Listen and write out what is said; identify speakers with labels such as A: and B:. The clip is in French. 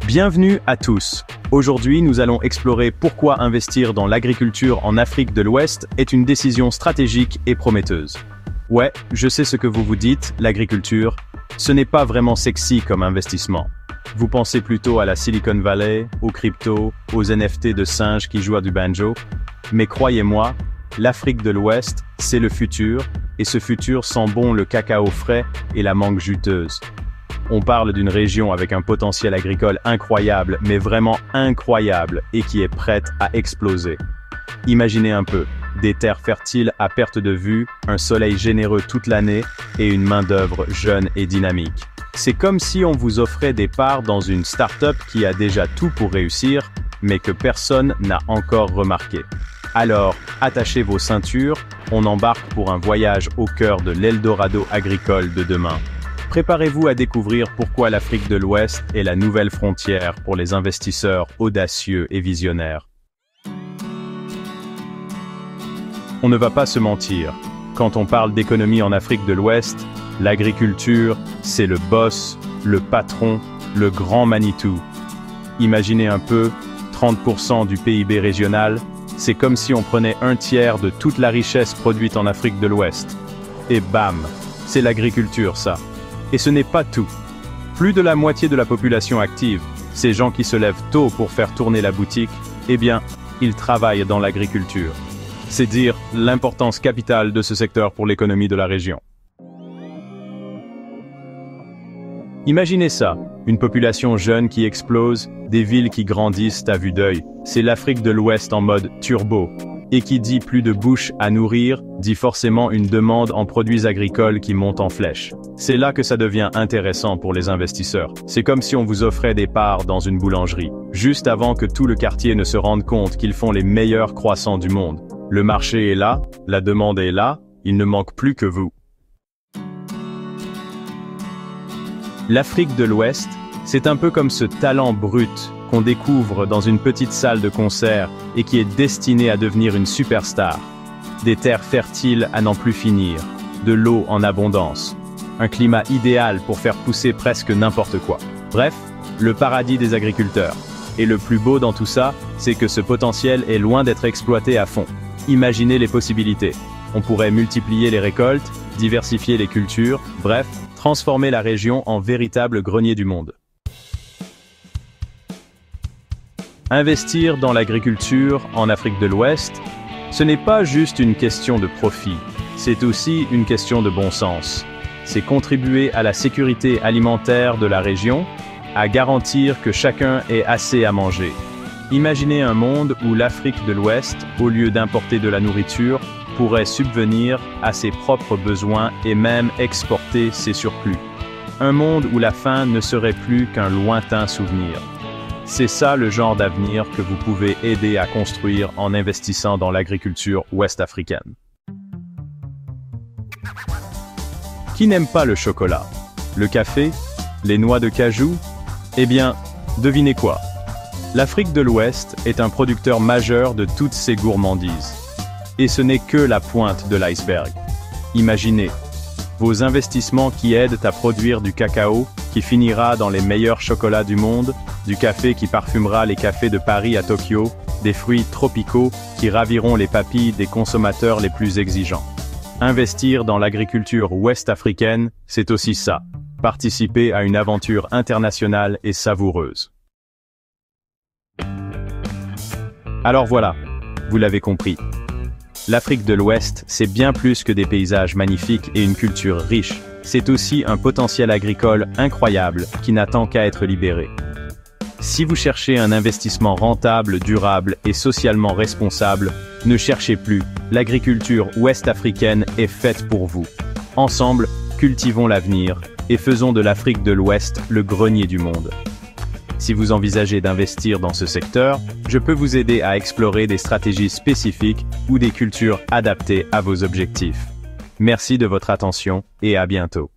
A: Bienvenue à tous. Aujourd'hui, nous allons explorer pourquoi investir dans l'agriculture en Afrique de l'Ouest est une décision stratégique et prometteuse. Ouais, je sais ce que vous vous dites, l'agriculture, ce n'est pas vraiment sexy comme investissement. Vous pensez plutôt à la Silicon Valley, aux cryptos, aux NFT de singes qui jouent à du banjo. Mais croyez-moi, l'Afrique de l'Ouest, c'est le futur, et ce futur sent bon le cacao frais et la mangue juteuse. On parle d'une région avec un potentiel agricole incroyable, mais vraiment incroyable, et qui est prête à exploser. Imaginez un peu, des terres fertiles à perte de vue, un soleil généreux toute l'année, et une main-d'œuvre jeune et dynamique. C'est comme si on vous offrait des parts dans une start-up qui a déjà tout pour réussir, mais que personne n'a encore remarqué. Alors, attachez vos ceintures, on embarque pour un voyage au cœur de l'Eldorado agricole de demain. Préparez-vous à découvrir pourquoi l'Afrique de l'Ouest est la nouvelle frontière pour les investisseurs audacieux et visionnaires. On ne va pas se mentir, quand on parle d'économie en Afrique de l'Ouest, l'agriculture, c'est le boss, le patron, le grand Manitou. Imaginez un peu, 30% du PIB régional, c'est comme si on prenait un tiers de toute la richesse produite en Afrique de l'Ouest. Et bam, c'est l'agriculture ça. Et ce n'est pas tout. Plus de la moitié de la population active, ces gens qui se lèvent tôt pour faire tourner la boutique, eh bien, ils travaillent dans l'agriculture. C'est dire l'importance capitale de ce secteur pour l'économie de la région. Imaginez ça, une population jeune qui explose, des villes qui grandissent à vue d'œil. C'est l'Afrique de l'Ouest en mode turbo. Et qui dit plus de bouches à nourrir, dit forcément une demande en produits agricoles qui monte en flèche. C'est là que ça devient intéressant pour les investisseurs. C'est comme si on vous offrait des parts dans une boulangerie, juste avant que tout le quartier ne se rende compte qu'ils font les meilleurs croissants du monde. Le marché est là, la demande est là, il ne manque plus que vous. L'Afrique de l'Ouest, c'est un peu comme ce talent brut qu'on découvre dans une petite salle de concert et qui est destiné à devenir une superstar. Des terres fertiles à n'en plus finir, de l'eau en abondance, un climat idéal pour faire pousser presque n'importe quoi. Bref, le paradis des agriculteurs. Et le plus beau dans tout ça, c'est que ce potentiel est loin d'être exploité à fond. Imaginez les possibilités. On pourrait multiplier les récoltes, diversifier les cultures, bref, transformer la région en véritable grenier du monde. Investir dans l'agriculture en Afrique de l'Ouest, ce n'est pas juste une question de profit, c'est aussi une question de bon sens. C'est contribuer à la sécurité alimentaire de la région, à garantir que chacun ait assez à manger. Imaginez un monde où l'Afrique de l'Ouest, au lieu d'importer de la nourriture, pourrait subvenir à ses propres besoins et même exporter ses surplus. Un monde où la faim ne serait plus qu'un lointain souvenir. C'est ça le genre d'avenir que vous pouvez aider à construire en investissant dans l'agriculture ouest-africaine. Qui n'aime pas le chocolat? Le café? Les noix de cajou? Eh bien, devinez quoi? L'Afrique de l'Ouest est un producteur majeur de toutes ces gourmandises. Et ce n'est que la pointe de l'iceberg. Imaginez, vos investissements qui aident à produire du cacao, qui finira dans les meilleurs chocolats du monde, du café qui parfumera les cafés de Paris à Tokyo, des fruits tropicaux qui raviront les papilles des consommateurs les plus exigeants. Investir dans l'agriculture ouest-africaine, c'est aussi ça, participer à une aventure internationale et savoureuse. Alors voilà, vous l'avez compris. L'Afrique de l'Ouest, c'est bien plus que des paysages magnifiques et une culture riche. C'est aussi un potentiel agricole incroyable qui n'attend qu'à être libéré. Si vous cherchez un investissement rentable, durable et socialement responsable, ne cherchez plus. L'agriculture ouest-africaine est faite pour vous. Ensemble, cultivons l'avenir et faisons de l'Afrique de l'Ouest le grenier du monde. Si vous envisagez d'investir dans ce secteur, je peux vous aider à explorer des stratégies spécifiques ou des cultures adaptées à vos objectifs. Merci de votre attention et à bientôt.